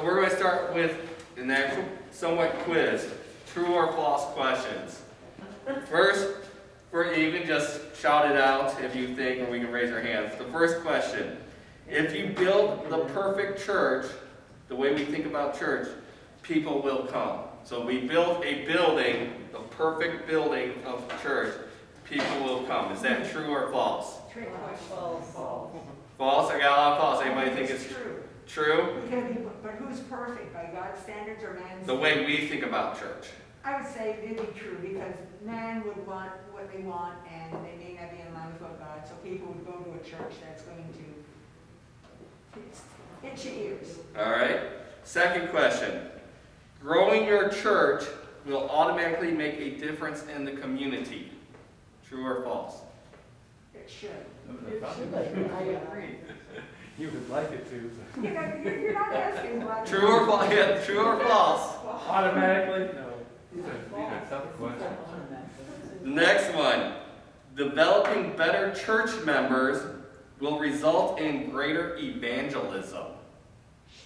So we're going to start with an actual somewhat quiz, true or false questions. First, you can just shout it out if you think, or we can raise our hands. The first question, if you build the perfect church, the way we think about church, people will come. So we built a building, the perfect building of church, people will come. Is that true or false? Trick question. False. False? I got a lot of false. Anybody think it's true? True? But who's perfect? By God's standards or man's? The way we think about church. I would say it'd be true because man would want what they want and they may not be in line with what God. So people would go to a church that's going to hit your ears. All right. Second question. Growing your church will automatically make a difference in the community. True or false? It should. I agree. You would like it to. You're not asking why. True or false? Yeah, true or false? Automatically? No. These are tough questions. The next one. Developing better church members will result in greater evangelism.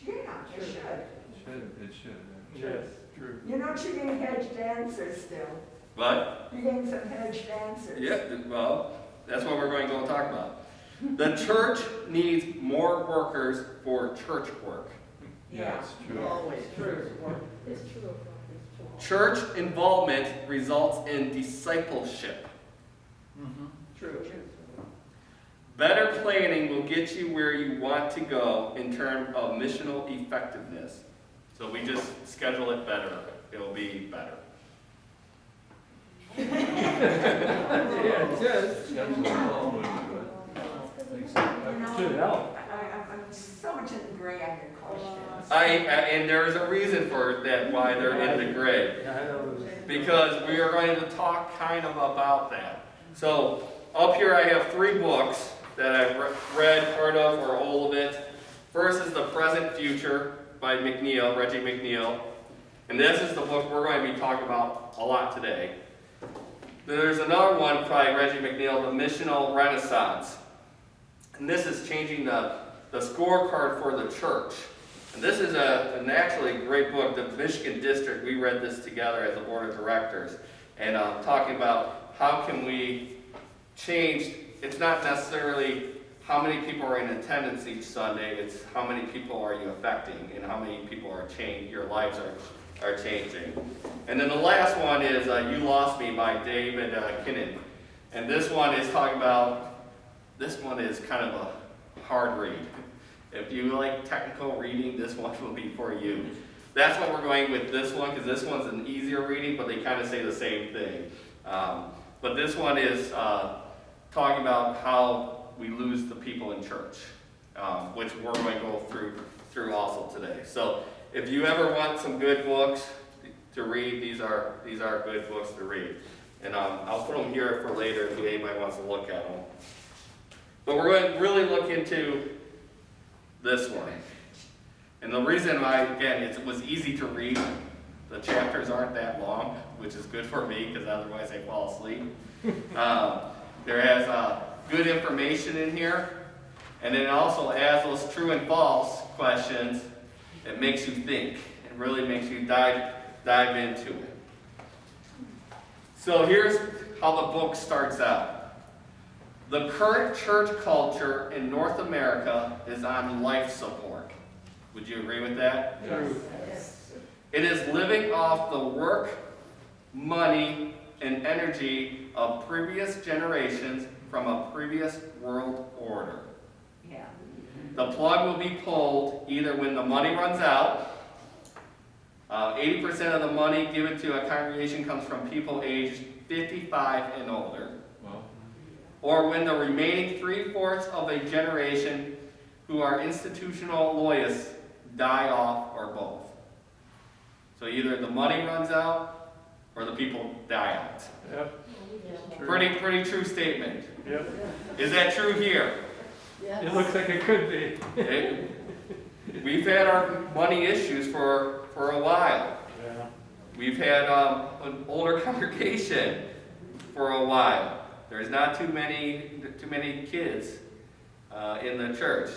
Yeah, it should. It should. Yes, true. You know you're getting hedged answers still. What? You're getting some hedged answers. Yeah, well, that's what we're going to go talk about. The church needs more workers for church work. Yeah, it's true. Always true. It's true. Church involvement results in discipleship. True. Better planning will get you where you want to go in terms of missional effectiveness. So we just schedule it better. It will be better. Yeah, just. Should help. I'm so much in the gray on your questions. And there is a reason for that, why they're in the gray. Because we are going to talk kind of about that. So up here I have 3 books that I've read part of or all of it. First is The Present Future by McNeil, Reggie McNeil. And this is the book we're going to be talking about a lot today. There's another one by Reggie McNeil, The Missional Renaissance. And this is changing the scorecard for the church. And this is an actually great book. The Michigan District, we read this together as a board of directors. And talking about how can we change, it's not necessarily how many people are in attendance each Sunday, it's how many people are you affecting and how many people are changing, your lives are changing. And then the last one is You Lost Me by David Kinnan. And this one is talking about, this one is kind of a hard read. If you like technical reading, this one will be for you. That's why we're going with this one, because this one's an easier reading, but they kind of say the same thing. But this one is talking about how we lose the people in church, which we're going to go through also today. So if you ever want some good books to read, these are good books to read. And I'll put them here for later if anybody wants to look at them. But we're going to really look into this one. And the reason why, again, it was easy to read. The chapters aren't that long, which is good for me because otherwise I fall asleep. There has good information in here. And then it also adds those true and false questions. It makes you think. It really makes you dive into it. So here's how the book starts out. The current church culture in North America is on life support. Would you agree with that? Yes. It is living off the work, money, and energy of previous generations from a previous world order. Yeah. The plug will be pulled either when the money runs out, 80% of the money given to a congregation comes from people aged 55 and older, or when the remaining 3/4 of a generation who are institutional loyalists die off, or both. So either the money runs out or the people die out. Yep. Pretty true statement. Yep. Is that true here? Yes. It looks like it could be. We've had our money issues for a while. Yeah. We've had an older congregation for a while. There's not too many kids in the church.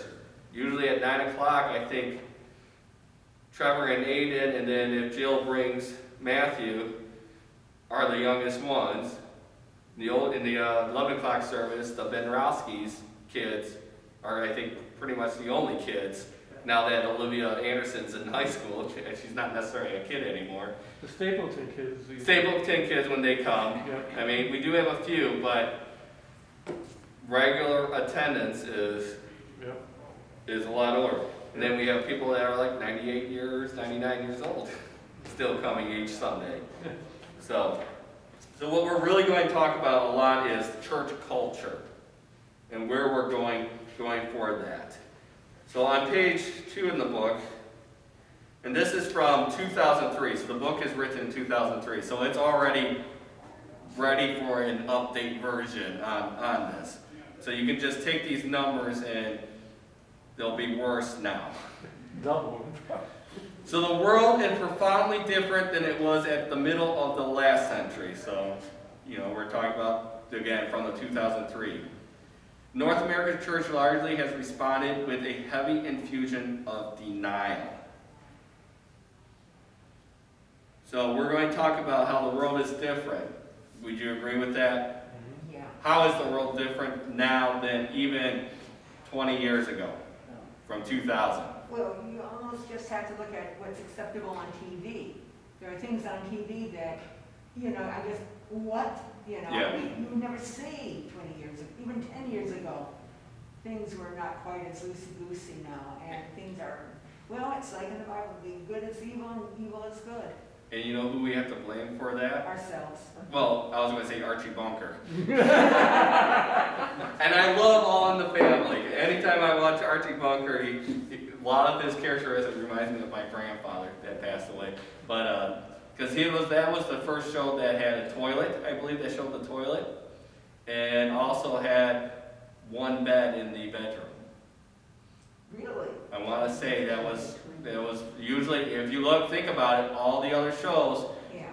Usually at 9 o'clock, I think Trevor and Aiden, and then if Jill brings Matthew, are the youngest ones. In the 11 o'clock service, the Benrowski's kids are, I think, pretty much the only kids. Now that Olivia Anderson's in high school, she's not necessarily a kid anymore. The Stapleton kids. Stapleton kids when they come. Yeah. I mean, we do have a few, but regular attendance is a lot older. And then we have people that are like 98 years, 99 years old, still coming each Sunday. So what we're really going to talk about a lot is church culture and where we're going for that. So on page 2 in the book, and this is from 2003, so the book is written in 2003, so it's already ready for an update version on this. So you can just take these numbers and they'll be worse now. Double. So the world is profoundly different than it was at the middle of the last century. So, we're talking about, again, from the 2003. North American church largely has responded with a heavy infusion of denial. So we're going to talk about how the world is different. Would you agree with that? Yeah. How is the world different now than even 20 years ago, from 2000? Well, you almost just have to look at what's acceptable on TV. There are things on TV that, I guess, what? Yeah. You never see 20 years, even 10 years ago. Things were not quite as loosey-goosey now, and things are, well, it's like in the Bible, the good is evil and evil is good. And you know who we have to blame for that? Ourselves. Well, I was going to say Archie Bunker. And I love All in the Family. Anytime I watch Archie Bunker, a lot of his characteristics reminds me of my grandfather that passed away. But because that was the first show that had a toilet, I believe, that showed the toilet, and also had one bed in the bedroom. Really? I want to say that was usually, if you think about it, all the other shows, Yeah.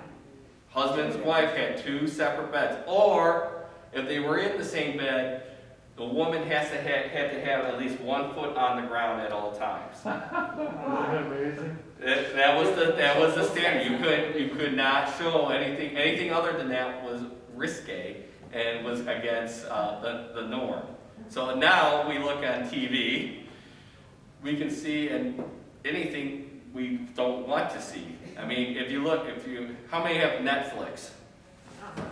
husband's wife had 2 separate beds, or if they were in the same bed, the woman had to have at least 1 foot on the ground at all times. Isn't that amazing? That was the standard. You could not show anything other than that was risque and was against the norm. So now we look on TV, we can see anything we don't want to see. I mean, how many have Netflix?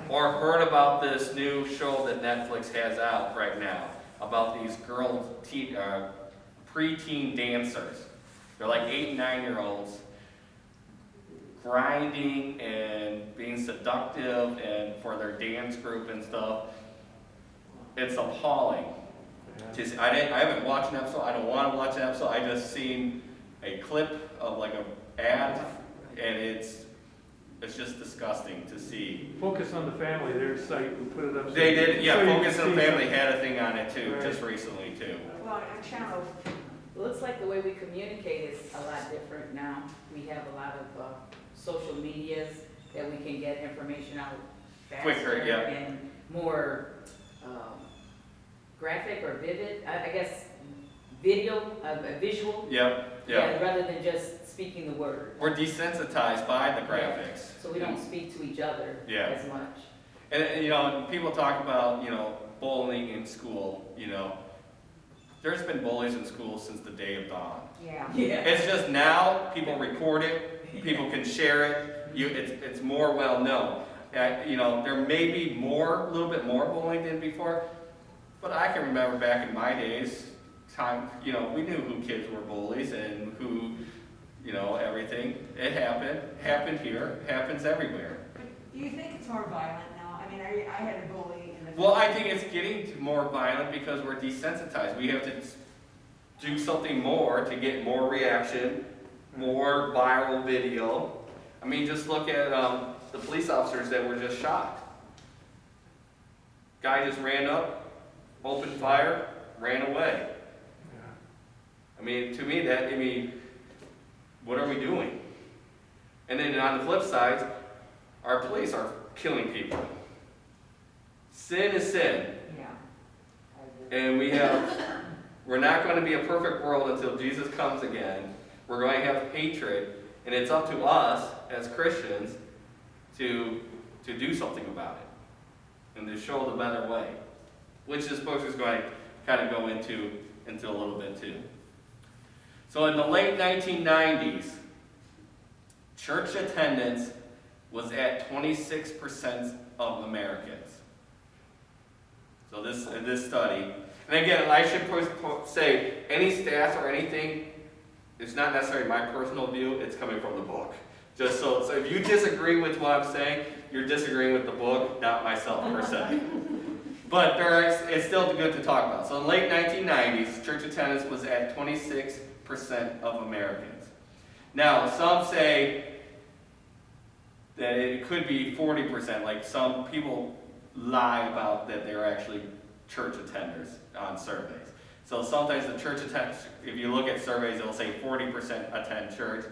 Or heard about this new show that Netflix has out right now about these preteen dancers. They're like 8 and 9-year-olds grinding and being seductive and for their dance group and stuff. It's appalling. I haven't watched an episode. I don't want to watch an episode. I just seen a clip of like an ad, and it's just disgusting to see. Focus on the Family, their site, we put it up. They did, yeah. So you Focus can on the see Family had a thing on it too, Right. just recently too. Well, on channel, Looks like the way we communicate is a lot different now. We have a lot of social medias that we can get information out faster. Quicker, yeah. And more graphic or vivid, I guess, visual. Yep, Yeah, yep. rather than just speaking the word. We're desensitized by the graphics. So we don't speak to each other Yeah. as much. And people talk about, bullying in school, There's been bullies in school since the day of dawn. yeah. Yeah. It's just now, people record it, people can share it, it's more well known. There may be a little bit more bullying than before, but I can remember back in my days, we knew who kids were bullies and who, everything. It happened here, happens everywhere. But do you think it's more violent now? I mean, I had a bully in the... Well, I think it's getting more violent because we're desensitized. We have to do something more to get more reaction, more viral video. I mean, just look at the police officers that were just shot. Guy just ran up, opened fire, ran away. I mean, to me, what are we doing? And then on the flip side, our police are killing people. Sin is sin. Yeah. And we're not going to be a perfect world until Jesus comes again. we're going to have hatred, and it's up to us as Christians to do something about it and to show the better way, which this book is going to kind of go into a little bit too. So in the late 1990s, church attendance was at 26% of Americans. So this study, and again, I should say any stats or anything, it's not necessarily my personal view, it's coming from the book. Just so if you disagree with what I'm saying, you're disagreeing with the book, not myself per se. But it's still good to talk about. So in the late 1990s, church attendance was at 26% of Americans. Now, some say that it could be 40%, like some people lie about that they're actually church attenders on surveys. So sometimes the church attendance, if you look at surveys, it'll say 40% attend church.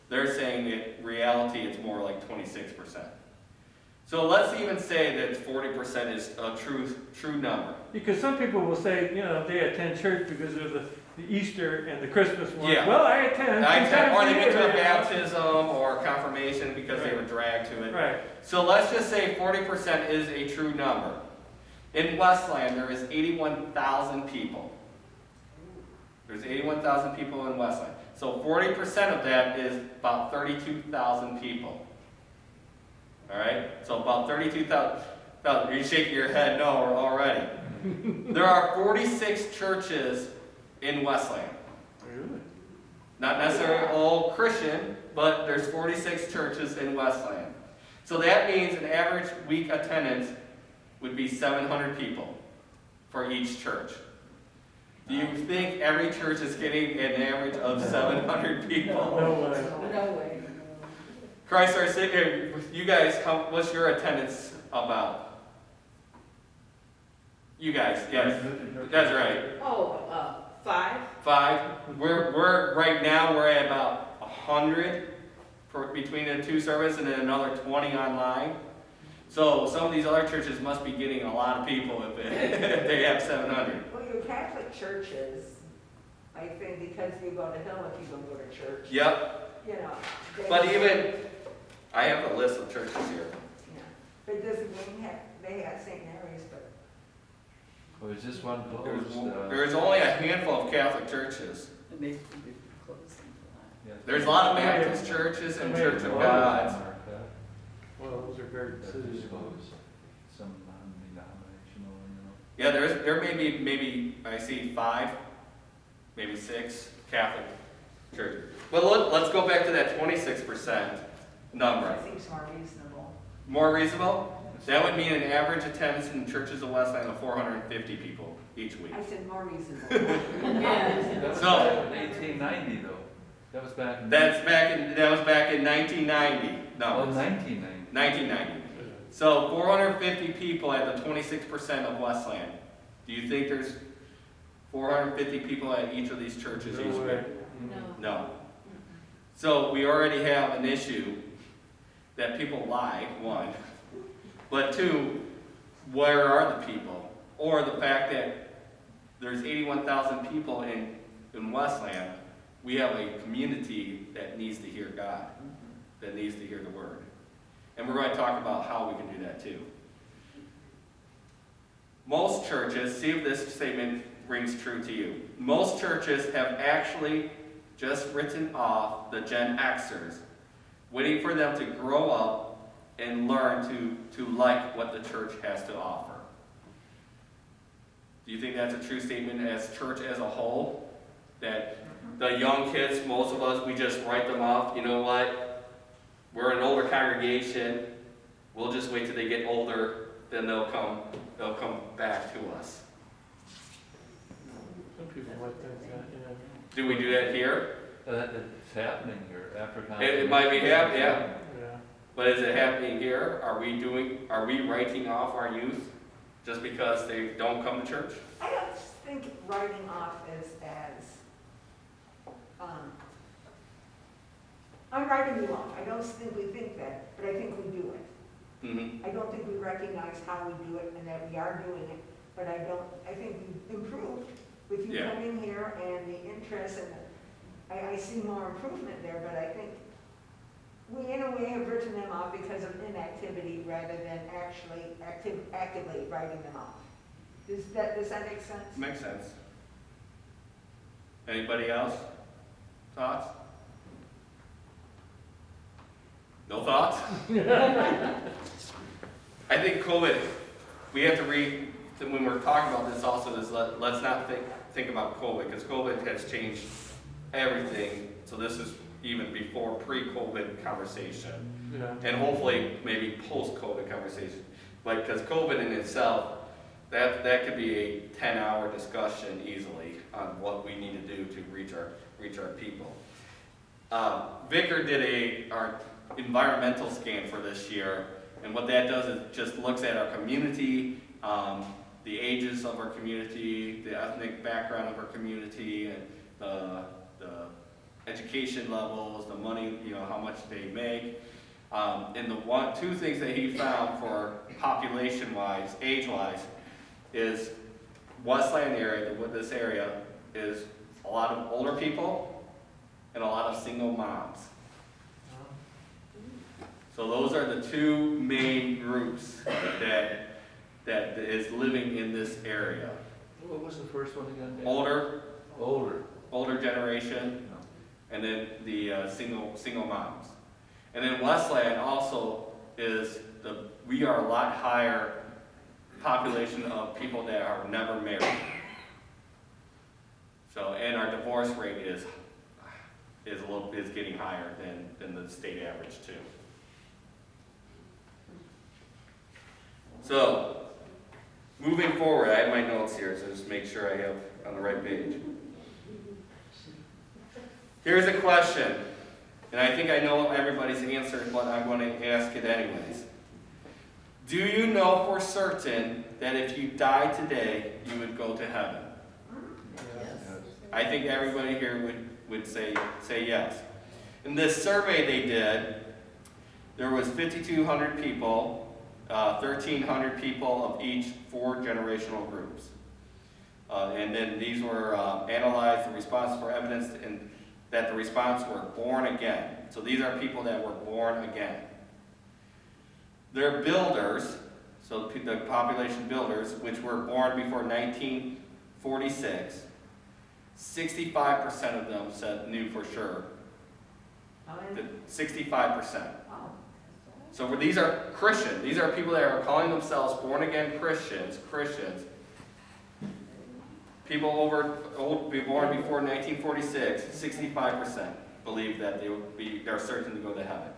They're saying that in reality it's more like 26%. So let's even say that 40% is a true number. Because some people will say, they attend church because of the Easter and the Christmas one. Yeah. Well, I attend. Or they went to a baptism or confirmation because they were dragged to it. Right. So let's just say 40% is a true number. In Westland, there is 81,000 people. There's 81,000 people in Westland. So 40% of that is about 32,000 people. All right? So about 32,000. You're shaking your head no already. There are 46 churches in Westland. Really? Not necessarily all Christian, but there's 46 churches in Westland. So that means an average week attendance would be 700 people for each church. Do you think every church is getting an average of 700 people? No way. No way. Christ our Savior, you guys, what's your attendance about? You guys, yes, that's right. Oh, 5. 5. We're right now we're at about 100 between the two services, and then another 20 online. So some of these other churches must be getting a lot of people if they have 700. Well, your Catholic churches, I think because you go to hell if you don't go to church. Yep. But even, I have a list of churches here. Yeah. But doesn't mean they have St. Mary's, but. Well, there's just one closed. There's only a handful of Catholic churches. And they closed Yeah. There's a lot of Baptist churches and Church of God. Well, those are very cities. Some non-denominational, Yeah, there may be maybe I see 5, maybe 6 Catholic churches. But let's go back to that 26% number. I think it's more reasonable. More reasonable? That would mean an average attendance in churches of Westland of 450 people each week. I said more reasonable. Yeah. That was So- back in 1890, though. That was back in. That was back in 1990 Oh, numbers. 1990. 1990. So 450 people at the 26% of Westland. Do you think there's 450 people at each of these churches each No way. week? No. No. So we already have an issue that people lie, 1. But 2, where are the people? Or the fact that there's 81,000 people in Westland, we have a community that needs to hear God, that needs to hear the Word. And we're going to talk about how we can do that too. Most churches, see if this statement rings true to you. Most churches have actually just written off the Gen Xers, waiting for them to grow up and learn to like what the church has to offer. Do you think that's a true statement as church as a whole? That the young kids, most of us, we just write them off. You know what? We're an older congregation. We'll just wait till they get older, then they'll come back to us. Some people might think that, Do we do that here? It's happening here after. It might be happening, yeah. Yeah. But is it happening here? Are we writing off our youth just because they don't come to church? I don't think writing off is I'm writing you off. I don't simply think that, but I think we do it. Mm-hmm. I don't think we recognize how we do it and that we are doing it, but I think we've improved with you Yeah. coming here and the interest and I see more improvement there, but I think we in a way have written them off because of inactivity rather than actually actively writing them off. Does that make sense? Makes sense. Anybody else? Thoughts? No thoughts? I think COVID, we have to read, when we're talking about this also, is let's not think about COVID, because COVID has changed everything. So this is even before pre-COVID conversation. Yeah. And hopefully maybe post-COVID conversation. Like, because COVID in itself, that could be a 10-hour discussion easily on what we need to do to reach our people. Vicar did our environmental scan for this year, and what that does is just looks at our community, the ages of our community, the ethnic background of our community, and the education levels, the money, how much they make. And the two things that he found for population-wise, age-wise, is Westland area, this area, is a lot of older people and a lot of single moms. So those are the two main groups that is living in this area. What was the first one again? Older generation, and then the single moms. And then Westland also is we are a lot higher population of people that are never married. So, and our divorce rate is getting higher than the state average too. So, moving forward, I have my notes here, so just make sure I have on the right page. Here's a question, and I think I know everybody's answer, but I'm going to ask it anyways. Do you know for certain that if you die today, you would go to heaven? Yes. I think everybody here would say yes. In this survey they did, there was 5,200 people, 1,300 people of each 4 generational groups. And then these were analyzed, the response for evidence, and that the response were born again. So these are people that were born again. They're builders, so the population builders, which were born before 1946. 65% of them knew for sure. 65%. So these are Christians. These are people that are calling themselves born again Christians. People be born before 1946, 65% believe that they're certain to go to heaven.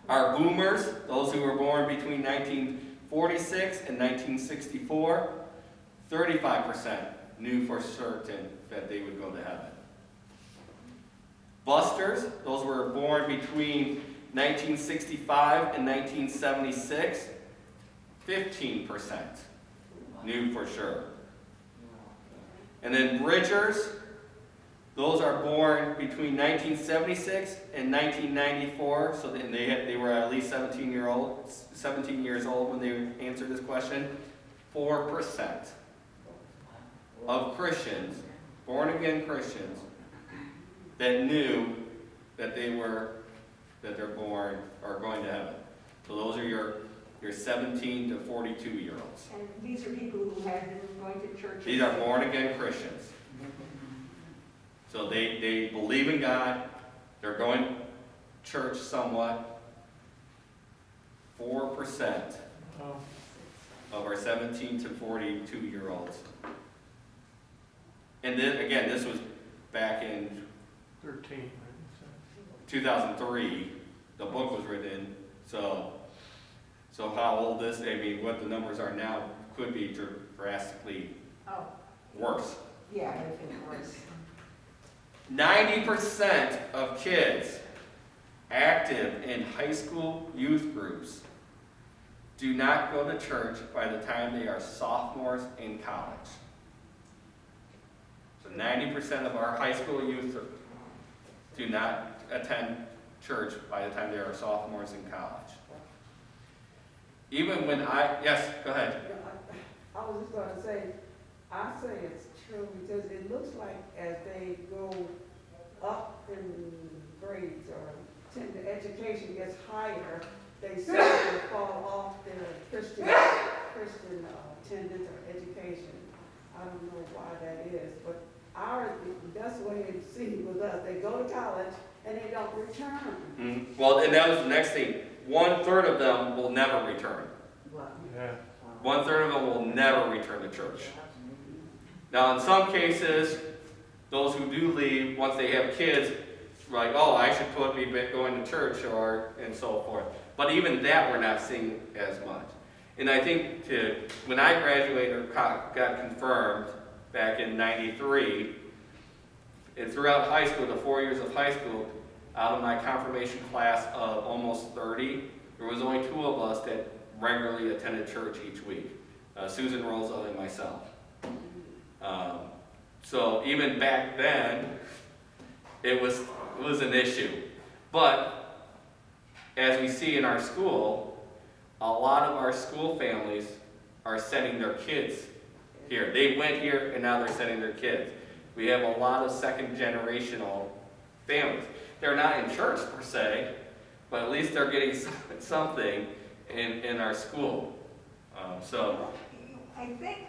Our boomers, those who were born between 1946 and 1964, 35% knew for certain that they would go to heaven. Busters, those who were born between 1965 and 1976, 15% knew for sure. And then bridgers, those are born between 1976 and 1994, so they were at least 17 years old when they answered this question. 4% of Christians, born again Christians, that knew that they're born or going to heaven. So those are your 17 to 42 year olds. And these are people who have been going to church. These are born again Christians. So they believe in God, they're going to church somewhat. 4% of our 17 to 42 year olds. And then again, this was back in 13. 2003. The book was written, so how old what the numbers are now could be drastically worse. Yeah, I think worse. 90% of kids active in high school youth groups do not go to church by the time they are sophomores in college. So 90% of our high school youth do not attend church by the time they are sophomores in college. Even when yes, go ahead. I was just going to say, I say it's true because it looks like as they go retire, they certainly fall off their Christian attendance or education. I don't know why that is, but that's the way it seems with us. They go to college and they don't return. Well, and that was the next thing. 1/3 of them will never return. Yeah. 1/3 of them will never return to church. Now, in some cases, those who do leave, once they have kids, like, oh, I should put me back going to church, and so forth. But even that we're not seeing as much. And I think when I graduated or got confirmed back in '93, and throughout high school, the 4 years of high school, out of my confirmation class of almost 30, there was only 2 of us that regularly attended church each week, Susan Rosa and myself. So even back then, it was an issue. But as we see in our school, a lot of our school families are sending their kids here. They went here and now they're sending their kids. We have a lot of second generational families. They're not in church per se, but at least they're getting something in our school. I think,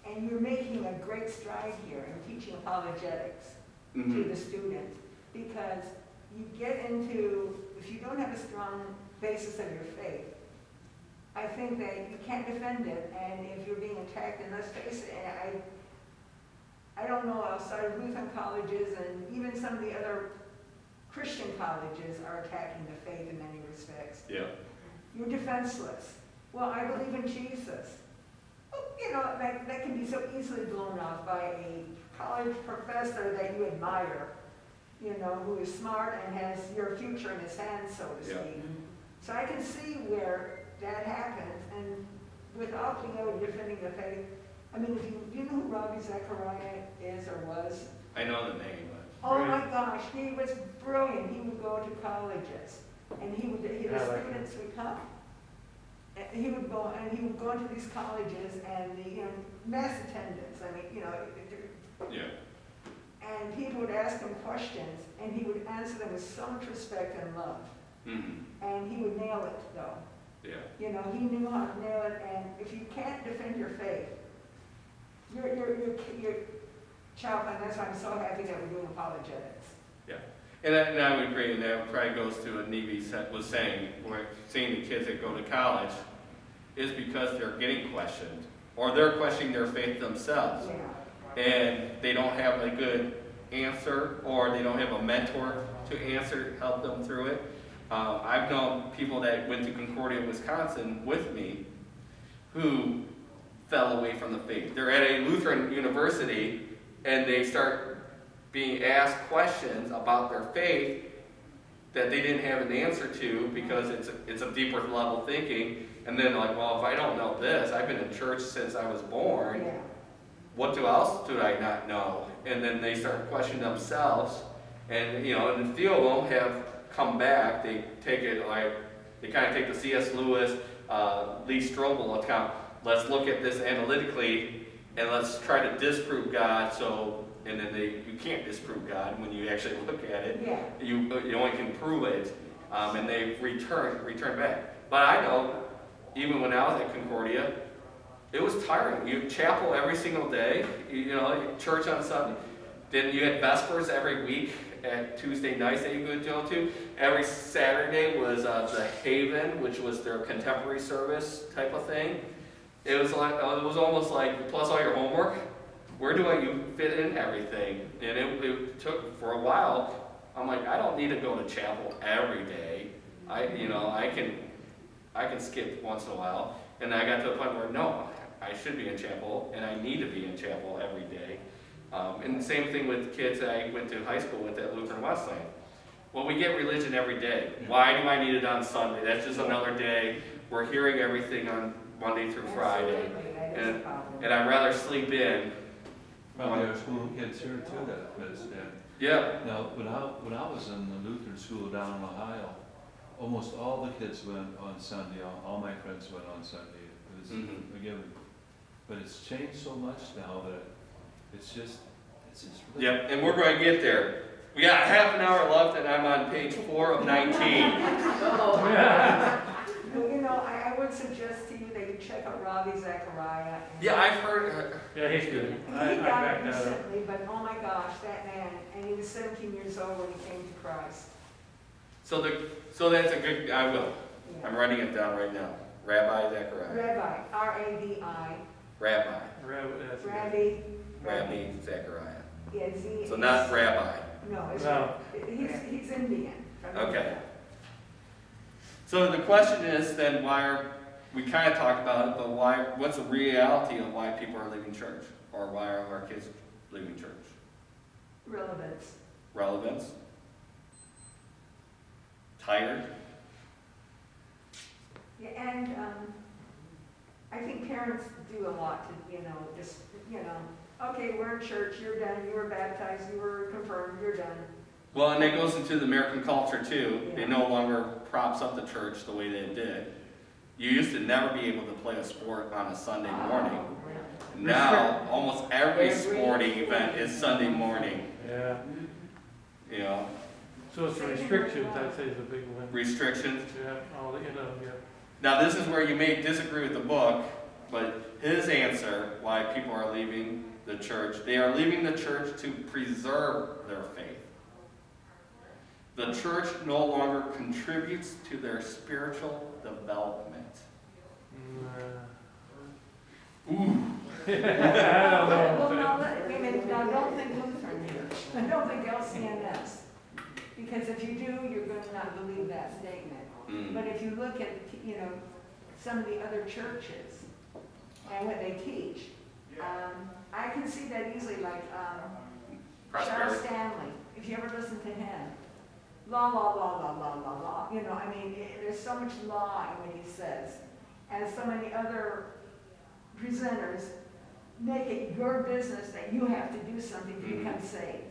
and you're making a great stride here in teaching apologetics to the student, because you get into, if you don't have a strong basis of your faith, I think that you can't defend it, and if you're being attacked, and let's face it, I don't know, outside of Lutheran colleges and even some of the other Christian colleges are attacking the faith in many respects. Yeah. You're defenseless. Well, I believe in Jesus. Well, you know, that can be so easily blown off by a college professor that you admire, you know, who is smart and has your future in his hands, so to speak. So I can see where that happens, and without being able to defending the faith, I mean, do you know who Robbie Zachariah is or was? I know the name. Oh my gosh, he was brilliant. He would go to colleges, and the students would come. And he would go into these colleges, and the mass attendance. I mean, Yeah. and people would ask him questions, and he would answer them with so much respect and love. And he would nail it, though. Yeah. You know, he knew how to nail it. And if you can't defend your faith, you're child, and that's why I'm so happy that we're doing apologetics. Yeah. And I would agree, and that probably goes to what Nevi was saying, where seeing the kids that go to college is because they're getting questioned, or they're questioning their faith themselves. Yeah. And they don't have a good answer, or they don't have a mentor to help them through it. I've known people that went to Concordia, Wisconsin with me who fell away from the faith. They're at a Lutheran university and they start being asked questions about their faith that they didn't have an answer to because it's a deeper level thinking. And then like, well, if I don't know this, I've been in church since I was born. Yeah. What else do I not know? And then they start questioning themselves. And and a few of them have come back. They take it like, they kind of take the C.S. Lewis, Lee Strobel account. Let's look at this analytically and let's try to disprove God. And then you can't disprove God when you actually look at it. Yeah. You only can prove it. And they return back. But I know, even when I was at Concordia, it was tiring. You had chapel every single day, church on Sunday. Then you had Vespers every week at Tuesday nights that you could go to. Every Saturday was the Haven, which was their contemporary service type of thing. It was almost like, plus all your homework, where do you fit in everything? And it took, for a while, I'm like, I don't need to go to chapel every day. I can skip once in a while. And I got to the point where, no, I should be in chapel, and I need to be in chapel every day. And the same thing with kids that I went to high school with at Lutheran Westland. Well, we get religion every day. Why do I need it on Sunday? That's just another day. We're hearing everything on Monday through Friday. And I'd rather sleep in. Probably our school kids here too that missed that. Yeah. Now, when I was in the Lutheran school down in Ohio, almost all the kids went on Sunday. All my friends went on Sunday. It was again, but it's changed so much now that it's just really. Yeah, and we're going to get there. We got half an hour left, and I'm on page 4 of 19. Yeah. You know, I would suggest to you that you check out Ravi Zachariah. Yeah, I've heard. Yeah, he's good. He I died backed that up. recently, but oh my gosh, that man, and he was 17 years old when he came to Christ. So that's a good. I will. Yeah. I'm writing it down right now. Rabbi Zechariah. Rabbi, R-A-B-I, Rabbi. That's good. Rabbi, Zechariah. yeah, Z. So not rabbi. No, it's, No. he's Indian. from Okay. India. So the question is then, why are we kind of talked about it, but why? What's the reality of why people are leaving church, or why are our kids leaving church? Relevance. Relevance. Tired. Yeah, and I think parents do a lot to, just, okay, we're in church, you're done, you were baptized, you were confirmed, you're done. Well, and that goes into the American culture too. Yeah. It no longer props up the church the way they did. You used to never be able to play a sport on a Sunday morning. Now, almost every sporting event is Sunday morning. Yeah. You know, So it's the restrictions, I'd say, is a big one. restrictions. Yeah, all the, yeah. Now, this is where you may disagree with the book, but his answer why people are leaving the church, they are leaving the church to preserve their faith. The church no longer contributes to their spiritual development. Ooh. I don't Well, know. now don't think Lutheran Church, and don't think LCNS. Because if you do, you're going to not believe that statement. Mm. But if you look at, some of the other churches and what they teach, I can see that easily, like Charles Prosperity. Stanley, if you ever listen to him. Law, law, law, law, law, law, law. There's so much law in what he says. And so many other presenters make it your business that you have to do something to become saved.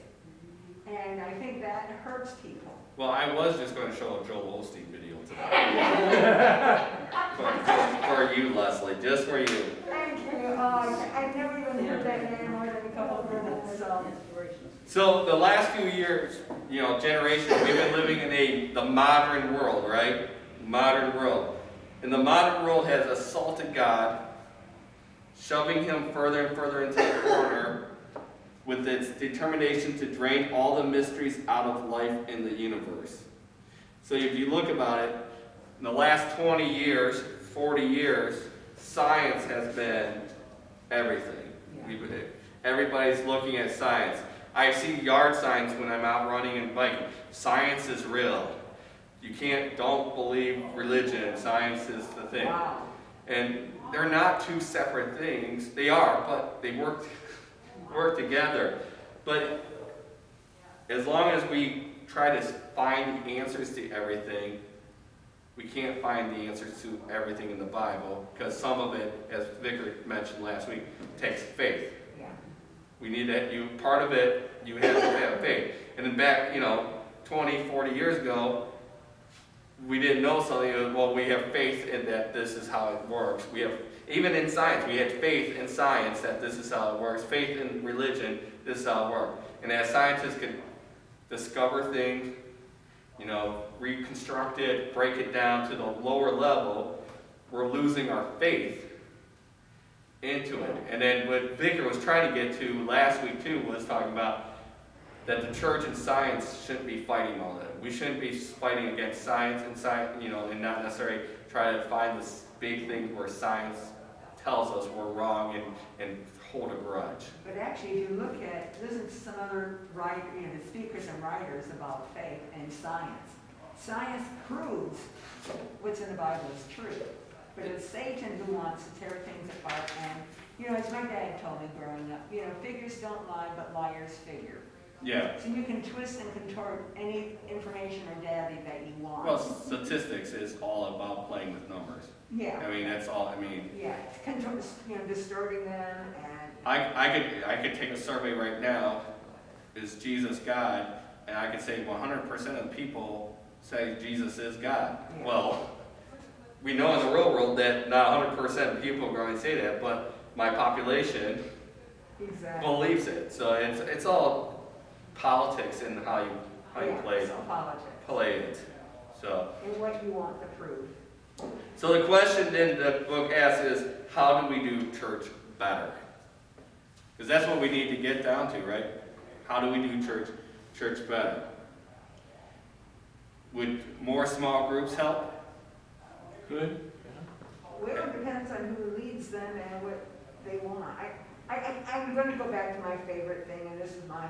And I think that hurts people. Well, I was just going to show a Joel Osteen video today. for you, Leslie, just for you. Thank you. I never even heard that name more than a couple of minutes, so. So the last few years, generations, we've been living in the modern world, right? Modern world. And the modern world has assaulted God, shoving him further and further into the corner with its determination to drain all the mysteries out of life in the universe. So if you look about it, in the last 20 years, 40 years, science has been everything. Everybody's looking at science. I see yard signs when I'm out running and biking. Science is real. Don't believe religion. Science is the thing. Wow. And they're not two separate things. They are, but they work together. But as long as we try to find the answers to everything, we can't find the answers to everything in the Bible, because some of it, as Vicar mentioned last week, takes faith. Yeah. We need that. Part of it, you have to have faith. And then back, 20, 40 years ago, we didn't know something. Well, we have faith in that this is how it works. Even in science, we had faith in science that this is how it works. Faith in religion, this is how it works. And as scientists can discover things, reconstruct it, break it down to the lower level, we're losing our faith into it. And then what Vicar was trying to get to last week too was talking about that the church and science shouldn't be fighting all that. We shouldn't be fighting against science and not necessarily try to find this big thing where science tells us we're wrong and hold a grudge. But actually, if you listen to some other speakers and writers about faith and science proves what's in the Bible is true. But it's Satan who wants to tear things apart. And, as my dad told me growing up, figures don't lie, but liars figure. Yeah. So you can twist and contort any information or data that you want. Well, statistics is all about playing with numbers. Yeah. That's all. Yeah, distorting them and. I could take a survey right now. Is Jesus God? And I could say 100% of the people say Jesus is God. Yeah. Well, we know in the real world that not 100% of people are going to say that, but my population Exactly. believes it. So it's all politics in how you Yeah, play so politics. it. So. And what you want to prove. So the question then the book asks is, how do we do church better? Because that's what we need to get down to, right? How do we do church better? Would more small groups help? Good. Well, it depends on who leads them and what they want. I'm going to go back to my favorite thing, and this is my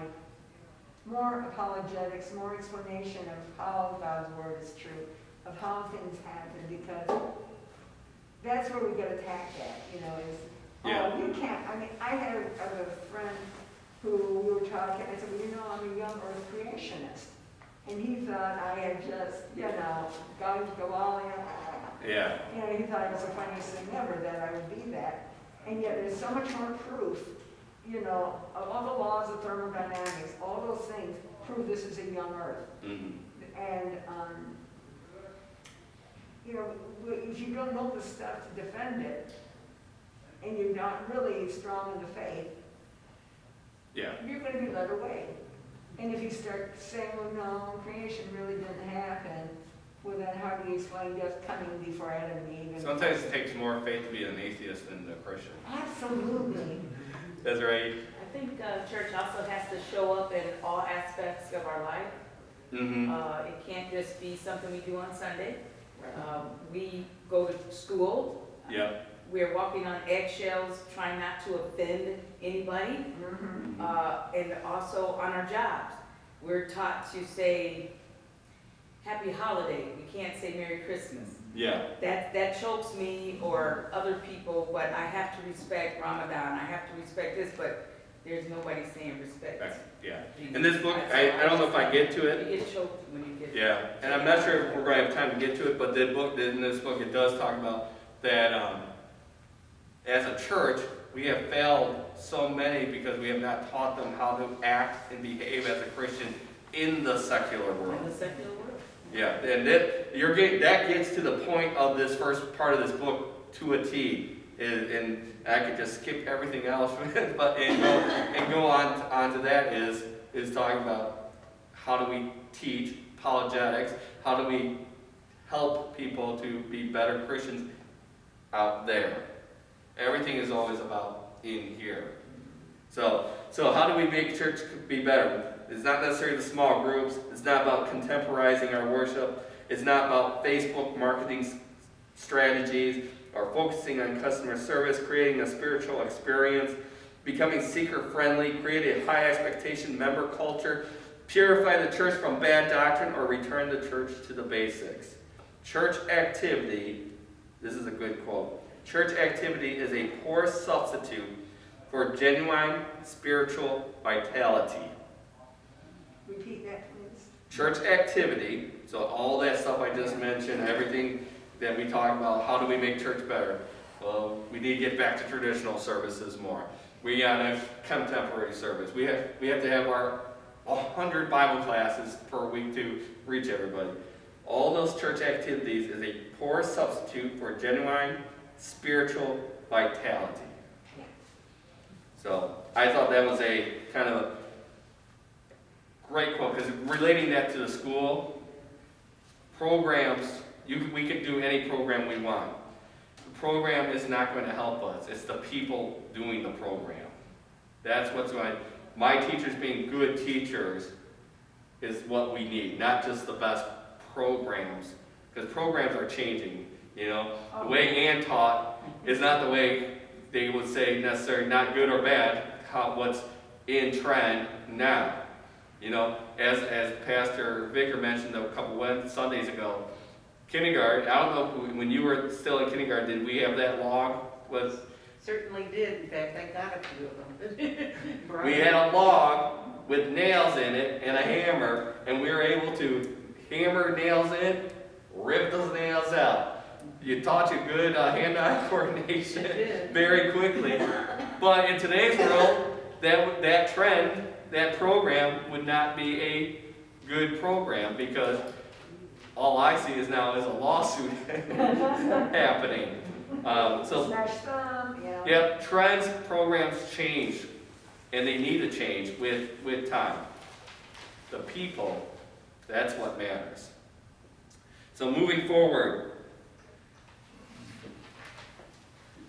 more apologetics, more explanation of how God's word is true, of how things happen, because that's where we get attacked at, is, oh, you can't. I mean, I had a friend who we were talking, I said, well, I'm a young earth creationist. And he thought I had just, going to go all in. Yeah. He thought it was the funniest thing ever that I would be that. And yet there's so much more proof, of all the laws of thermodynamics, all those things prove this is a young earth. Mm-hmm. And, if you don't know the stuff to defend it, and you're not really strong in the faith, Yeah. you're going to be led away. And if you start saying, well, no, creation really didn't happen, well, then how do you explain death coming before Adam and Eve? Sometimes it takes more faith to be an atheist than a Christian. Absolutely. That's right. I think church also has to show up in all aspects of our life. Mm-hmm. It can't just be something we do on Sunday. We go to school. Yeah. We're walking on eggshells, trying not to offend anybody. Mm-hmm. And also on our jobs. We're taught to say, Happy Holiday. We can't say Merry Christmas. Yeah. That chokes me or other people, but I have to respect Ramadan. I have to respect this, but there's nobody saying respect. Yeah. Jesus. In this book, I don't know if I get to it. You get choked when you get Yeah. And I'm not sure if we're going to have time to get to it, but in this book, it does talk about that as a church, we have failed so many because we have not taught them how to act and behave as a Christian in the secular world. in the secular world. Yeah, and that gets to the point of this first part of this book to a T. And I could just skip everything else, but and go on to that is talking about how do we teach apologetics, how do we help people to be better Christians out there. Everything is always about in here. So how do we make church be better? It's not necessarily the small groups. It's not about contemporizing our worship. It's not about Facebook marketing strategies or focusing on customer service, creating a spiritual experience, becoming seeker-friendly, create a high expectation member culture, purify the church from bad doctrine, or return the church to the basics. Church activity, this is a good quote, church activity is a poor substitute for genuine spiritual vitality. Repeat that, please. Church activity, so all that stuff I just mentioned, everything that we talk about, how do we make church better? Well, we need to get back to traditional services more. We got a contemporary service. We have to have our 100 Bible classes per week to reach everybody. All those church activities is a poor substitute for genuine spiritual vitality. So I thought that was a kind of a great quote, because relating that to the school programs, we could do any program we want. The program is not going to help us. It's the people doing the program. That's what's going. My teachers being good teachers is what we need, not just the best programs, because programs are changing. The way Ann taught is not the way they would say necessarily not good or bad. What's in trend now. As Pastor Vicker mentioned a couple Sundays ago, kindergarten, I don't know when you were still in kindergarten, did we have that log? Certainly did, in fact, I got a few of them. We had a log with nails in it and a hammer, and we were able to hammer nails in, rip those nails out. You taught you good hand-eye coordination very quickly. But in today's world, that trend, that program would not be a good program, because all I see is now is a lawsuit happening. Smash thumb, Yep, trends, programs change, and they need to change with time. The people, that's what matters. So moving forward,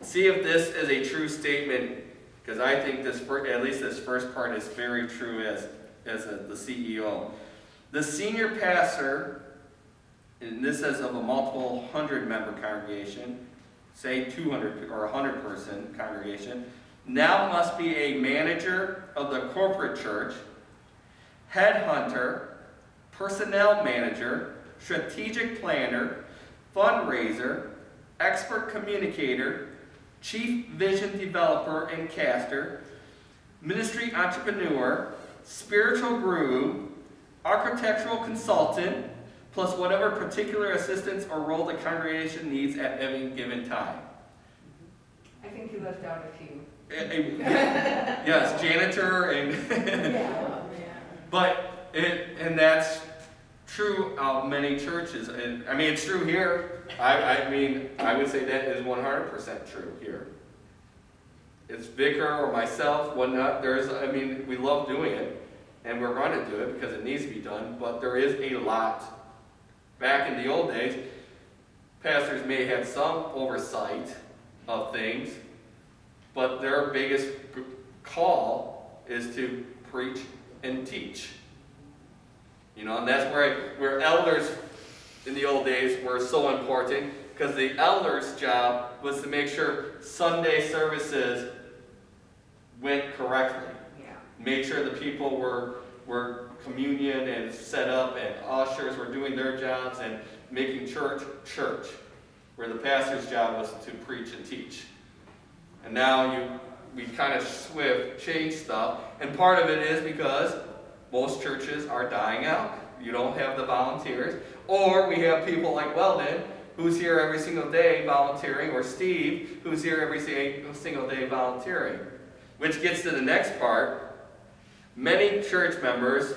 see if this is a true statement, because I think this, at least this first part is very true as the CEO. The senior pastor, and this is of a multiple 100-member congregation, say 200 or 100-person congregation, now must be a manager of the corporate church, headhunter, personnel manager, strategic planner, fundraiser, expert communicator, chief vision developer and caster, ministry entrepreneur, spiritual guru, architectural consultant, plus whatever particular assistance or role the congregation needs at any given time. I think you left out a few. Yes, janitor and but and that's true of many churches. And I mean, it's true here. I mean, I would say that is 100% true here. It's vicar or myself, whatnot. I mean, we love doing it, and we're going to do it because it needs to be done. But there is a lot. Back in the old days, pastors may have some oversight of things, but their biggest call is to preach and teach. You know, and that's where elders in the old days were so important, because the elders' job was to make sure Sunday services went correctly. Yeah. Make sure the people were communion and set up, and ushers were doing their jobs and making church, where the pastor's job was to preach and teach. And now we kind of change stuff, and part of it is because most churches are dying out. You don't have the volunteers, or we have people like Weldon, who's here every single day volunteering, or Steve, who's here every single day volunteering. Which gets to the next part. Many church members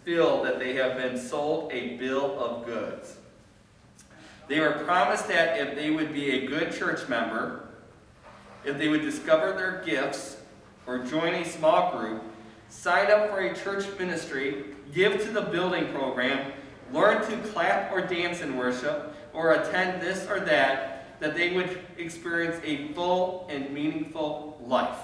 feel that they have been sold a bill of goods. They were promised that if they would be a good church member, if they would discover their gifts, or join a small group, sign up for a church ministry, give to the building program, learn to clap or dance in worship, or attend this or that they would experience a full and meaningful life.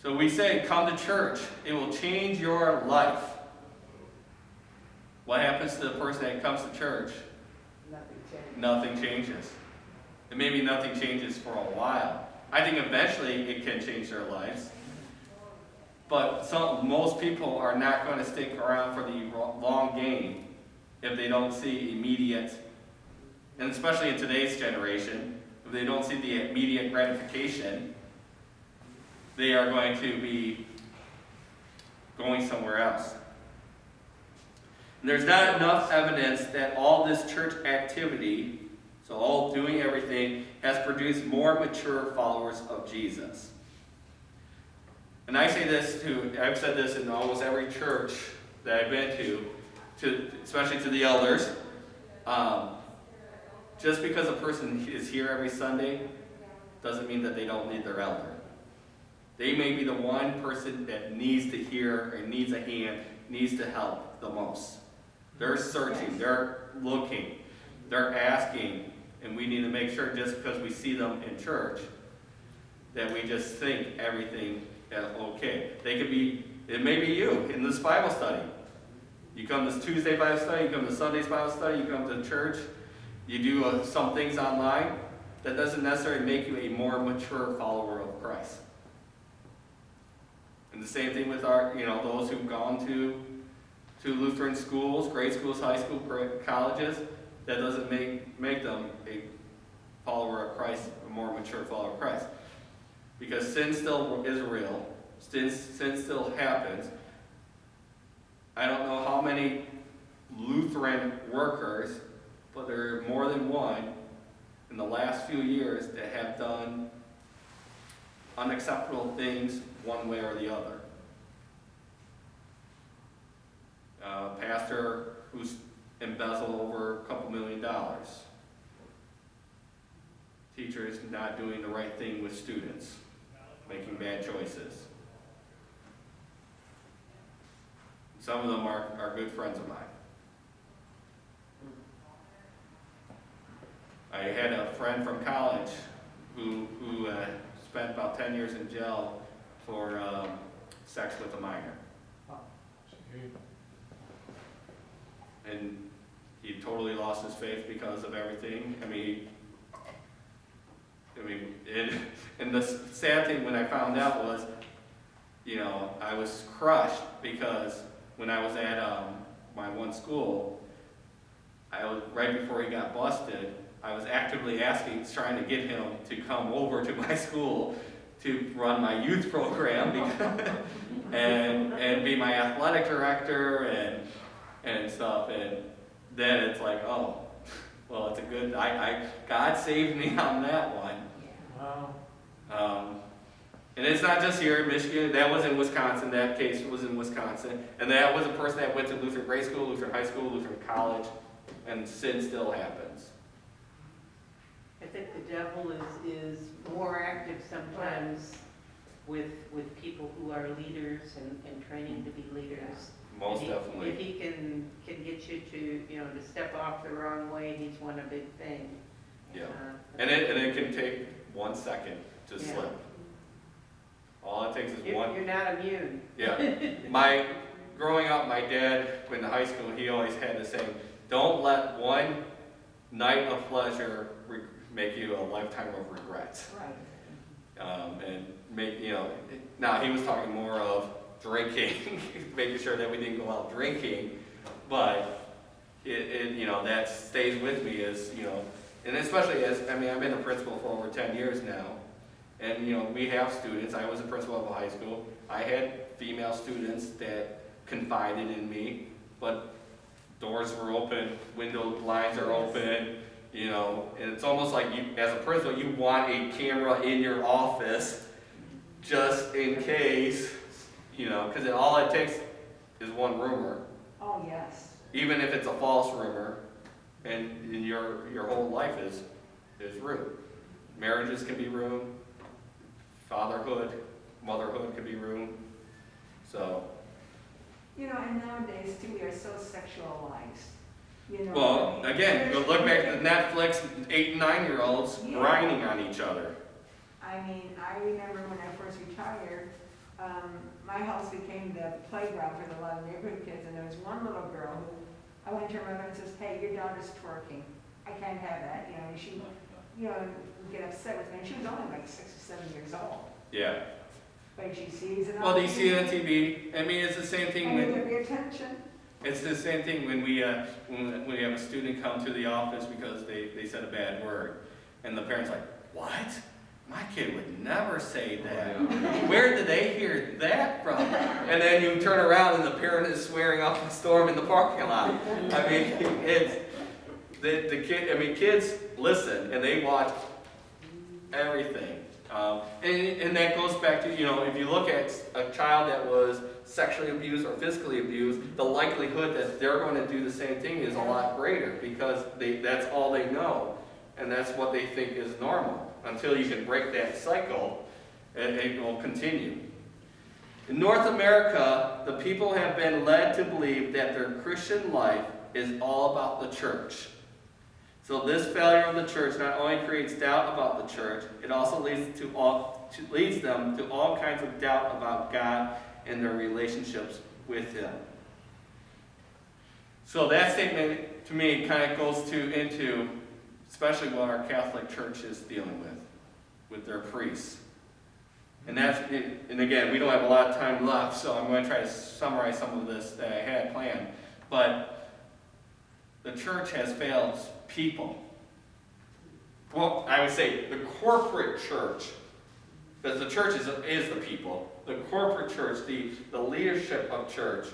So we say, come to church. It will change your life. What happens to the person that comes to church? Nothing changes. And maybe nothing changes for a while. I think eventually it can change their lives. But most people are not going to stick around for the long game if they don't see immediate, and especially in today's generation, if they don't see the immediate gratification, they are going to be going somewhere else. And there's not enough evidence that all this church activity, so all doing everything, has produced more mature followers of Jesus. And I say this I've said this in almost every church that I've been to especially to the elders. Just because a person is here every Sunday doesn't mean that they don't need their elder. They may be the one person that needs to hear and needs a hand, needs to help the most. They're searching, they're looking, they're asking, and we need to make sure just because we see them in church that we just think everything is okay. It may be you in this Bible study. You come to Tuesday Bible study, you come to Sunday's Bible study, you come to church, you do some things online. That doesn't necessarily make you a more mature follower of Christ. And the same thing with those who've gone to Lutheran schools, grade schools, high school, colleges. That doesn't make them a follower of Christ, a more mature follower of Christ. Because sin still is real. Sin still happens. I don't know how many Lutheran workers, but there are more than one in the last few years that have done unacceptable things one way or the other. A pastor who's embezzled over a couple $1 million. Teachers not doing the right thing with students, making bad choices. some of them are good friends of mine. I had a friend from college who spent about 10 years in jail for sex with a minor. And he totally lost his faith because of everything. I mean, and the sad thing when I found out was, you know, I was crushed because when I was at my one school, right before he got busted, I was actively trying to get him to come over to my school to run my youth program and be my athletic director and stuff. And then it's like, oh, well, it's a good, God saved me on that one. Wow. And it's not just here in Michigan. That was in Wisconsin. That case was in Wisconsin. And that was a person that went to Lutheran grade school, Lutheran high school, Lutheran college, and sin still happens. I think the devil is more active sometimes with people who are leaders and training to be leaders. Most If definitely. he can get you to step off the wrong way, he's won a big thing. Yeah. And it can take 1 second to Yeah. slip. All it takes is You're one. not immune. Yeah. Growing up, my dad, in high school, he always had this saying, don't let one night of pleasure make you a lifetime of regrets. Right. And make, now he was talking more of drinking, making sure that we didn't go out drinking, but that stays with me as, and especially I've been a principal for over 10 years now, and, we have students. I was a principal of a high school. I had female students that confided in me, but doors were open, window blinds are open, and it's almost like you, as a principal, you want a camera in your office just in case, because all it takes is one rumor, Oh, yes. even if it's a false rumor, and your whole life is ruined. Marriages can be ruined, fatherhood, motherhood can be ruined, so. And nowadays too, we are so sexualized. Well, again, go look back at Netflix, 8 and 9-year-olds Yeah. grinding on each other. I remember when I first retired, my house became the playground for a lot of neighborhood kids, and there was one little girl who, I went to her mother and says, hey, your daughter's twerking. I can't have that, and she, would get upset with me, and she was only like 6 or 7 years old. Yeah. But she sees it on Well, they see it on TV. It's the same thing and you when, give me attention. it's the same thing when we have a student come to the office because they said a bad word. And the parent's like, what? My kid would never say that. Where did they hear that from? And then you turn around and the parent is swearing up a storm in the parking lot. It's, the kid, kids listen and they watch everything. And that goes back to, if you look at a child that was sexually abused or physically abused, the likelihood that they're going to do the same thing is a lot greater because that's all they know. And that's what they think is normal. Until you can break that cycle, it will continue. In North America, the people have been led to believe that their Christian life is all about the church. So this failure of the church not only creates doubt about the church, it also leads them to all kinds of doubt about God and their relationships with Him. So that statement, to me, kind of goes into especially what our Catholic Church is dealing with their priests. And again, we don't have a lot of time left, so I'm going to try to summarize some of this that I had planned. But the church has failed people. Well, I would say the corporate church, because the church is the people. The corporate church, the leadership of church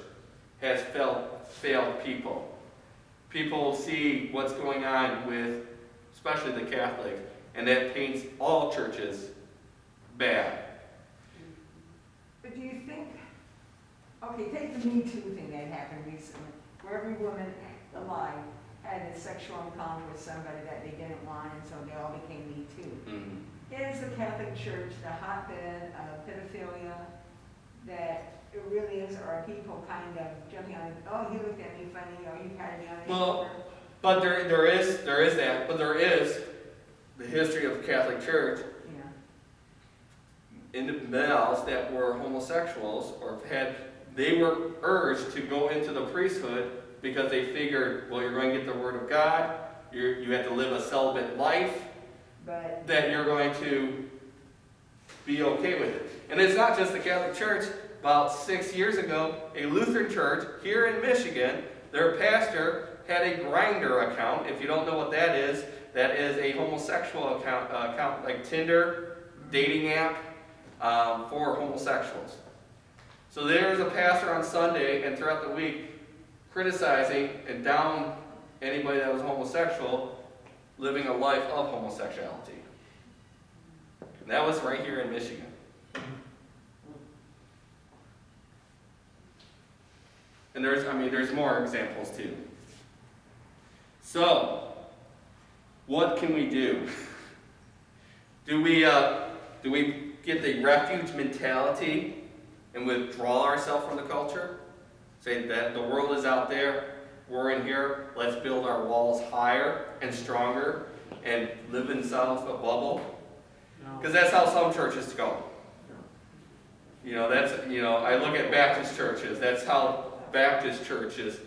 has failed people. People see what's going on with, especially the Catholics, and that paints all churches bad. But do you think, okay, take the Me Too thing that happened recently, where every woman alive had a sexual encounter with somebody that they didn't want, and so they all became Me Too. Mm-hmm. Is the Catholic Church the hotbed of pedophilia that it really is, or are people kind of jumping on, oh, he looked at me funny, or you patted me on the Well, shoulder? But there is that, but there is the history of the Catholic Church Yeah. individuals that were homosexuals they were urged to go into the priesthood because they figured, well, you're going to get the word of God, you have to live a celibate life, But, that you're going to be okay with it. And it's not just the Catholic Church. About 6 years ago, a Lutheran church here in Michigan, their pastor had a Grindr account. If you don't know what that is a homosexual account like Tinder, dating app for homosexuals. So there's a pastor on Sunday and throughout the week criticizing and down anybody that was homosexual living a life of homosexuality. And that was right here in Michigan. And there's more examples too. So, what can we do? Do we get the refuge mentality and withdraw ourselves from the culture? Say that the world is out there, we're in here, let's build our walls higher and stronger and live inside a bubble? Because that's how some churches go. I look at Baptist churches, that's how Baptist churches,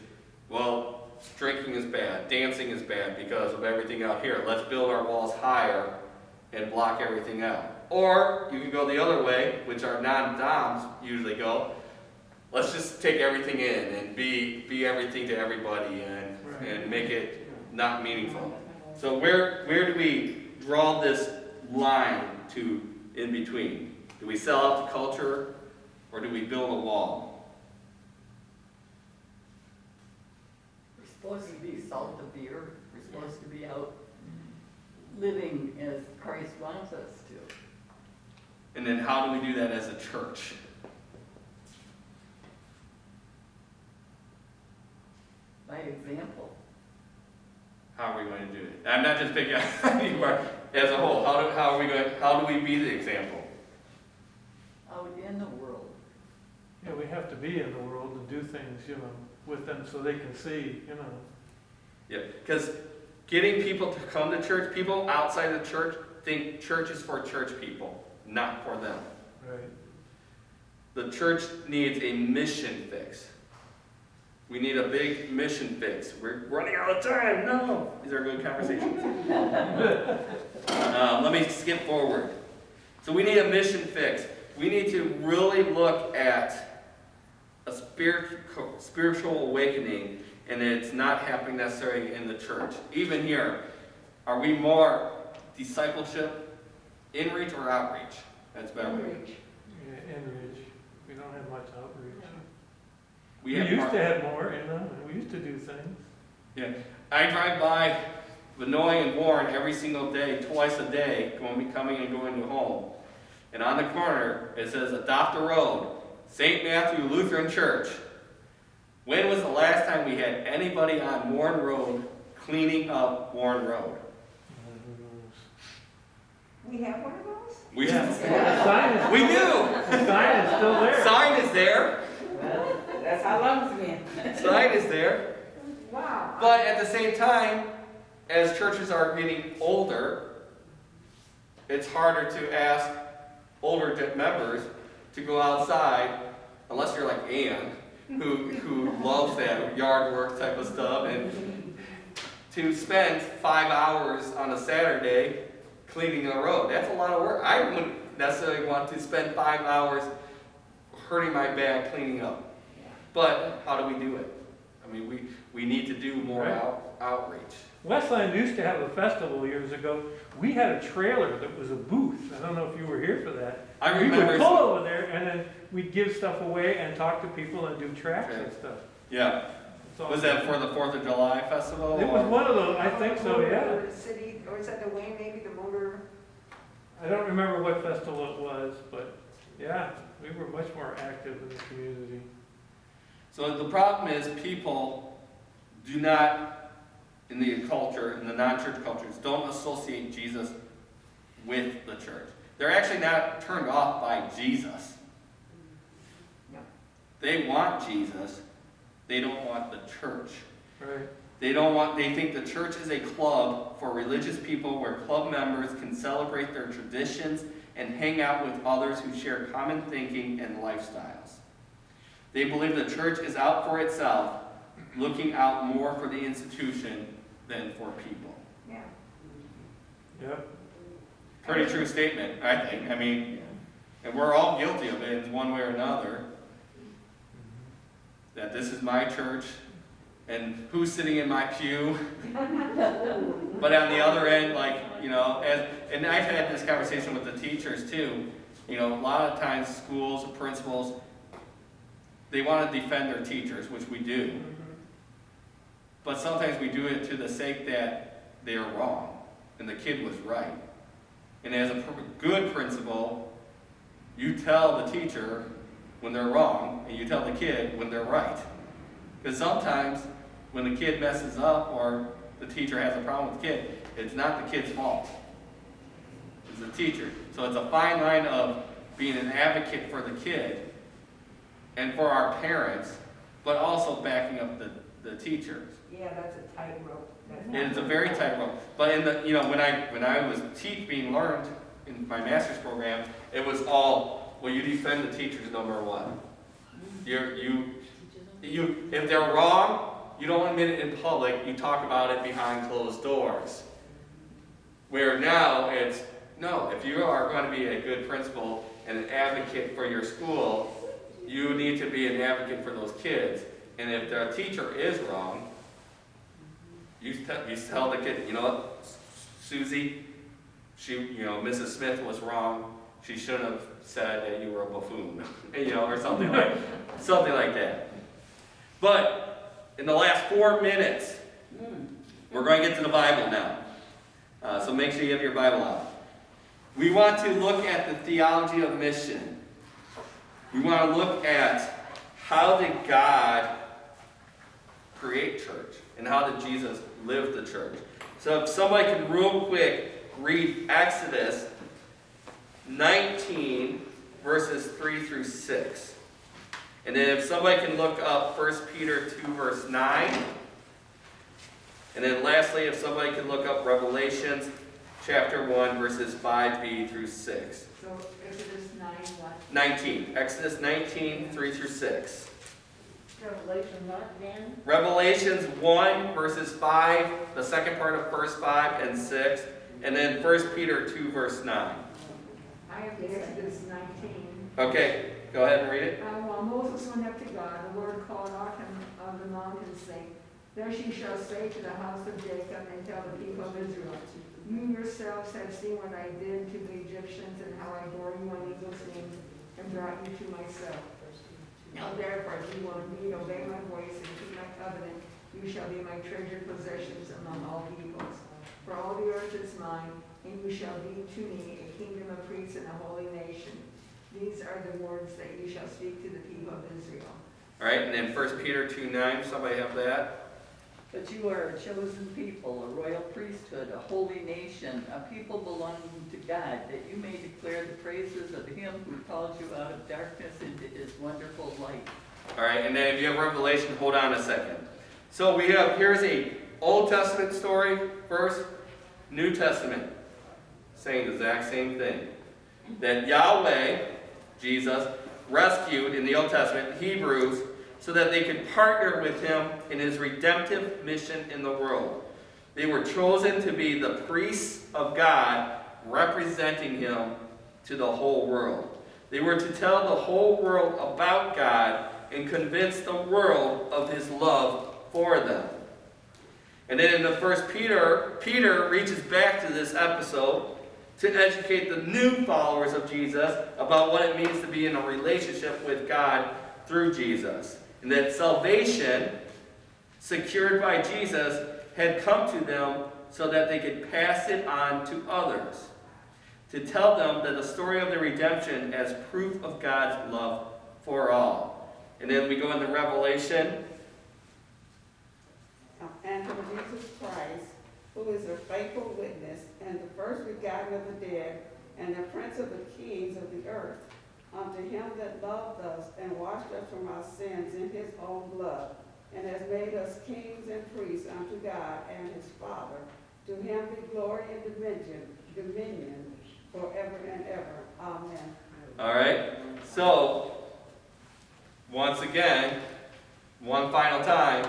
well, drinking is bad, dancing is bad because of everything out here. Let's build our walls higher and block everything out. Or you can go the other way, which our non-doms usually go. Let's just take everything in and be everything to everybody and make it not meaningful. So where do we draw this line to in between? Do we sell out the culture or do we build a wall? We're supposed to be salt of the earth. We're supposed to be out living as Christ wants us to. And then how do we do that as a church? By example. How are we going to do it? I'm not just picking on you, but as a whole. How do we be the example? Out in the world. Yeah, we have to be in the world and do things, with them so they can see, Yeah, because getting people to come to church, people outside the church think church is for church people, not for them. Right. The church needs a mission fix. We need a big mission fix. We're running out of time. No. These are good conversations. Let me skip forward. So we need a mission fix. We need to really look at a spiritual awakening, and it's not happening necessarily in the church. Even here, are we more discipleship, in-reach or outreach? That's better. Inreach. Yeah, inreach. We don't have much outreach. We used to have more, we used to do things. Yeah, I drive by Venoy and Warren every single day, twice a day, coming and going to home. And on the corner, it says, adopt a road, St. Matthew Lutheran Church. When was the last time we had anybody on Warren Road cleaning up Warren Road? We have one of those? We, Yeah. The sign is, we do! the sign is still there. Sign is there. Well, that's how long it's been. Sign is there. Wow. But at the same time, as churches are getting older, it's harder to ask older members to go outside, unless you're like Ann, who loves that yard work type of stuff, and to spend 5 hours on a Saturday cleaning the road. That's a lot of work. I wouldn't necessarily want to spend 5 hours hurting my back cleaning up. But how do we do it? I mean, we need to do more outreach. Westland used to have a festival years ago. We had a trailer that was a booth. I don't know if you were here for that. I We remember. would pull over there and then we'd give stuff away and talk to people and do tracks and stuff. Yeah. So Was that for the 4th of July festival? It was one of those, I think so, yeah. Or the city, or is that the way, maybe the motor? I don't remember what festival it was, but yeah, we were much more active in the community. So the problem is people do not, in the culture, in the non-church cultures, don't associate Jesus with the church. They're actually not turned off by Jesus. They want Jesus. They don't want the church. Right. They think the church is a club for religious people where club members can celebrate their traditions and hang out with others who share common thinking and lifestyles. They believe the church is out for itself, looking out more for the institution than for people. Yeah. Yep. Pretty true statement, I think. I mean, and we're all guilty of it in one way or another. That this is my church, and who's sitting in my pew. But on the other end, like, you know, and I've had this conversation with the teachers too. You know, a lot of times schools, principals, they want to defend their teachers, which we do. But sometimes we do it to the sake that they are wrong, and the kid was right. And as a good principal, you tell the teacher when they're wrong, and you tell the kid when they're right. Because sometimes when the kid messes up or the teacher has a problem with the kid, it's not the kid's fault. It's the teacher. So it's a fine line of being an advocate for the kid and for our parents, but also backing up the teachers. Yeah, that's a tightrope. It's a very tight rope. But in the, you know, when I was being learned in my master's program, it was all, well, you defend the teachers no matter what. If they're wrong, you don't admit it in public. You talk about it behind closed doors. Where now it's, no, if you are going to be a good principal and an advocate for your school, you need to be an advocate for those kids. And if the teacher is wrong, you tell the kid, you know what, Susie, Mrs. Smith was wrong. She shouldn't have said that you were a buffoon, or something like that. But in the last 4 minutes, we're going to get to the Bible now. So make sure you have your Bible out. We want to look at the theology of mission. We want to look at how did God create church and how did Jesus live the church. So if somebody can real quick read Exodus 19 verses 3 through 6. And then if somebody can look up 1 Peter 2 verse 9. And then lastly, if somebody can look up Revelations chapter 1 verses 5b through 6. So Exodus 9 what? 19. Exodus 19, 3 through 6. Revelation what again? Revelations 1 verses 5, the second part of verse 5 and 6. And then 1 Peter 2 verse 9. I have the Exodus 19. Okay, go ahead and read it. While Moses went up to God, the Lord called out him on the mountain, saying, "Thus you shall say to the house of Jacob and tell the people of Israel, you yourselves have seen what I did to the Egyptians and how I bore you on eagle's wings and brought you to myself. Now therefore, if you will indeed obey my voice and keep my covenant, you shall be my treasured possessions among all peoples. For all the earth is mine, and you shall be to me a kingdom of priests and a holy nation. These are the words that you shall speak to the people of Israel." All right, and then 1 Peter 2, 9. Somebody have that? But you are a chosen people, a royal priesthood, a holy nation, a people belonging to God, that you may declare the praises of him who called you out of darkness into his wonderful light. All right, and then if you have Revelation, hold on a second. So here's a Old Testament story first, New Testament, saying the exact same thing. That Yahweh, Jesus, rescued in the Old Testament Hebrews so that they could partner with him in his redemptive mission in the world. They were chosen to be the priests of God, representing him to the whole world. They were to tell the whole world about God and convince the world of his love for them. And then in the first Peter reaches back to this episode to educate the new followers of Jesus about what it means to be in a relationship with God through Jesus. And that salvation, secured by Jesus, had come to them so that they could pass it on to others. To tell them that the story of the redemption as proof of God's love for all. And then we go into Revelation. And from Jesus Christ, who is a faithful witness, and the first begotten of the dead, and the prince of the kings of the earth, unto him that loved us and washed us from our sins in his own blood, and has made us kings and priests unto God and his Father. To him be glory and dominion forever and ever. Amen. All right, so, once again, one final time,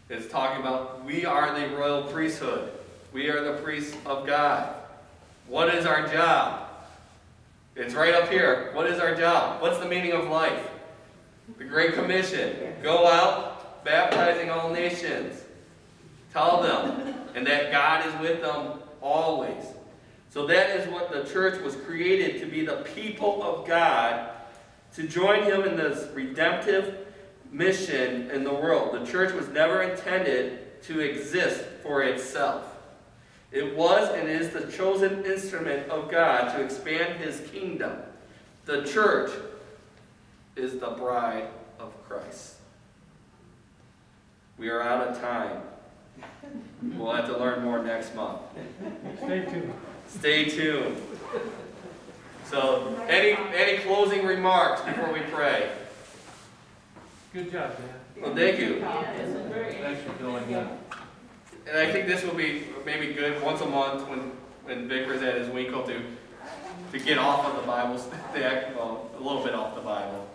it's talking about we are the royal priesthood. We are the priests of God. What is our job? It's right up here. What is our job? What's the meaning of life? The Great Commission. Go out, baptizing all nations. Tell them, and that God is with them always. So that is what the church was created to be, the people of God, to join him in this redemptive mission in the world. The church was never intended to exist for itself. It was and is the chosen instrument of God to expand his kingdom. The church is the bride of Christ. We are out of time. We'll have to learn more next month. Stay tuned. Stay tuned. So, any closing remarks before we pray? Good job, Dan. Well, thank you. Yeah, this is very Thanks for filling in. And I think this will be maybe good once a month when Vicar's at his winkle to get off of the Bible stack, well, a little bit off the Bible.